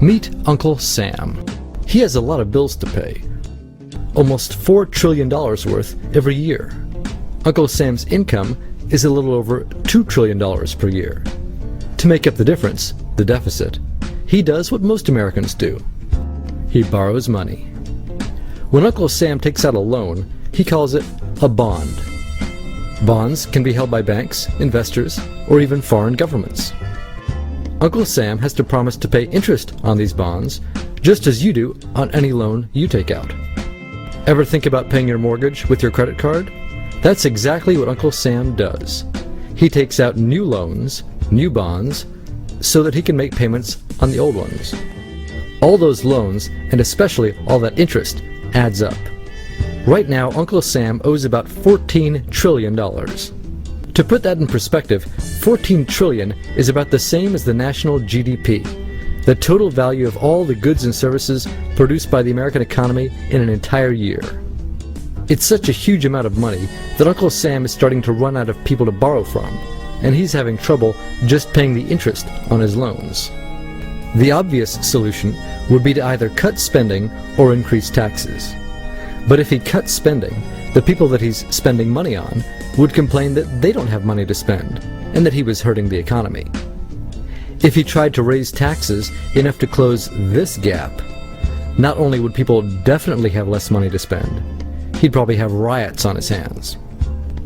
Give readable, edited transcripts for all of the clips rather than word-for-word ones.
Meet Uncle Sam. He has a lot of bills to pay. Almost $4 trillion worth every year. Uncle Sam's income is a little over $2 trillion per year. To make up the difference, the deficit, he does what most Americans do. He borrows money. When Uncle Sam takes out a loan, he calls it a bond. Bonds can be held by banks, investors, or even foreign governments. Uncle Sam has to promise to pay interest on these bonds, just as you do on any loan you take out. Ever think about paying your mortgage with your credit card? That's exactly what Uncle Sam does. He takes out new loans, new bonds, so that he can make payments on the old ones. All those loans, and especially all that interest, adds up. Right now, Uncle Sam owes about $14 trillion. To put that in perspective, $14 trillion is about the same as the national GDP, the total value of all the goods and services produced by the American economy in an entire year. It's such a huge amount of money that Uncle Sam is starting to run out of people to borrow from, and he's having trouble just paying the interest on his loans. The obvious solution would be to either cut spending or increase taxes. But if he cuts spending, the people that he's spending money on would complain that they don't have money to spend, and that he was hurting the economy. If he tried to raise taxes enough to close this gap, not only would people definitely have less money to spend, he'd probably have riots on his hands.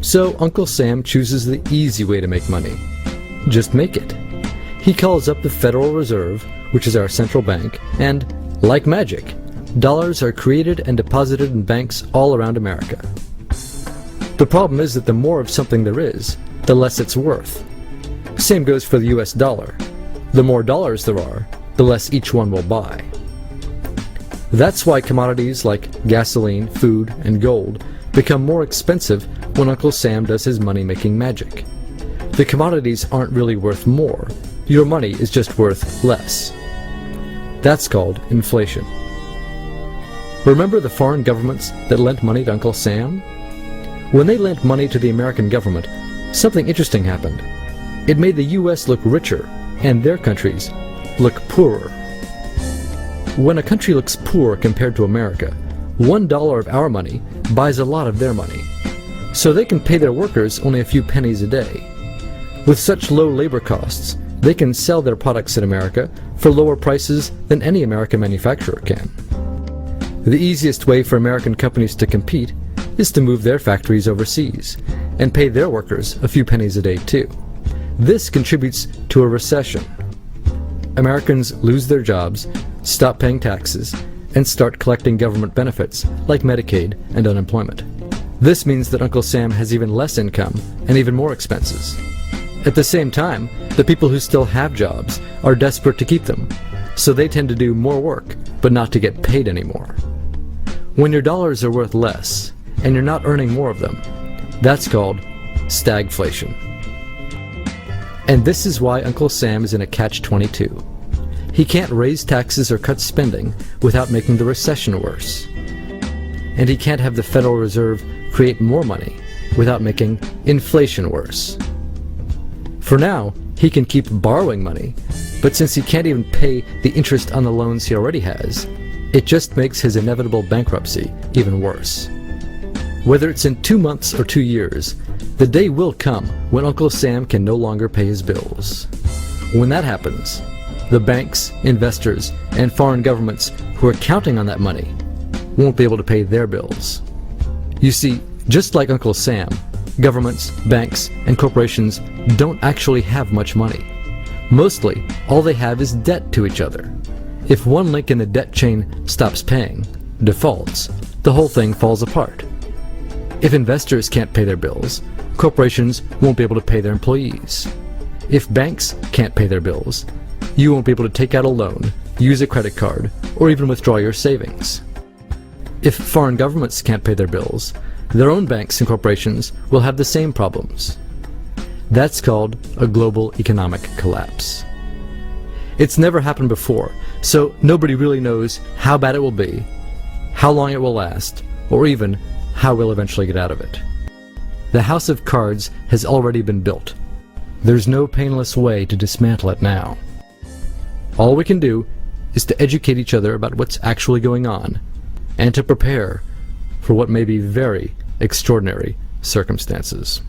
So Uncle Sam chooses the easy way to make money. Just make it. He calls up the Federal Reserve, which is our central bank, and, like magic, dollars are created and deposited in banks all around America. The problem is that the more of something there is, the less it's worth. Same goes for the US dollar. The more dollars there are, the less each one will buy. That's why commodities like gasoline, food, and gold become more expensive when Uncle Sam does his money-making magic. The commodities aren't really worth more. Your money is just worth less. That's called inflation. Remember the foreign governments that lent money to Uncle Sam? When they lent money to the American government, something interesting happened. It made the US look richer and their countries look poorer. When a country looks poor compared to America, $1 of our money buys a lot of their money. So they can pay their workers only a few pennies a day. With such low labor costs, they can sell their products in America for lower prices than any American manufacturer can. The easiest way for American companies to compete is to move their factories overseas and pay their workers a few pennies a day too. This contributes to a recession. Americans lose their jobs, stop paying taxes, and start collecting government benefits like Medicaid and unemployment. This means that Uncle Sam has even less income and even more expenses. At the same time, the people who still have jobs are desperate to keep them, so they tend to do more work, but not to get paid anymore. When your dollars are worth less, and you're not earning more of them, that's called stagflation. And this is why Uncle Sam is in a catch-22. He can't raise taxes or cut spending without making the recession worse. And he can't have the Federal Reserve create more money without making inflation worse. For now, he can keep borrowing money, but since he can't even pay the interest on the loans he already has, it just makes his inevitable bankruptcy even worse. Whether it's in 2 months or 2 years, the day will come when Uncle Sam can no longer pay his bills. When that happens, the banks, investors, and foreign governments who are counting on that money won't be able to pay their bills. You see, just like Uncle Sam, governments, banks, and corporations don't actually have much money. Mostly, all they have is debt to each other. If one link in the debt chain stops paying, defaults, the whole thing falls apart. If investors can't pay their bills, corporations won't be able to pay their employees. If banks can't pay their bills, you won't be able to take out a loan, use a credit card, or even withdraw your savings. If foreign governments can't pay their bills, their own banks and corporations will have the same problems. That's called a global economic collapse. It's never happened before, so nobody really knows how bad it will be, how long it will last, or even how we'll eventually get out of it. The house of cards has already been built. There's no painless way to dismantle it now. All we can do is to educate each other about what's actually going on, and to prepare for what may be very extraordinary circumstances.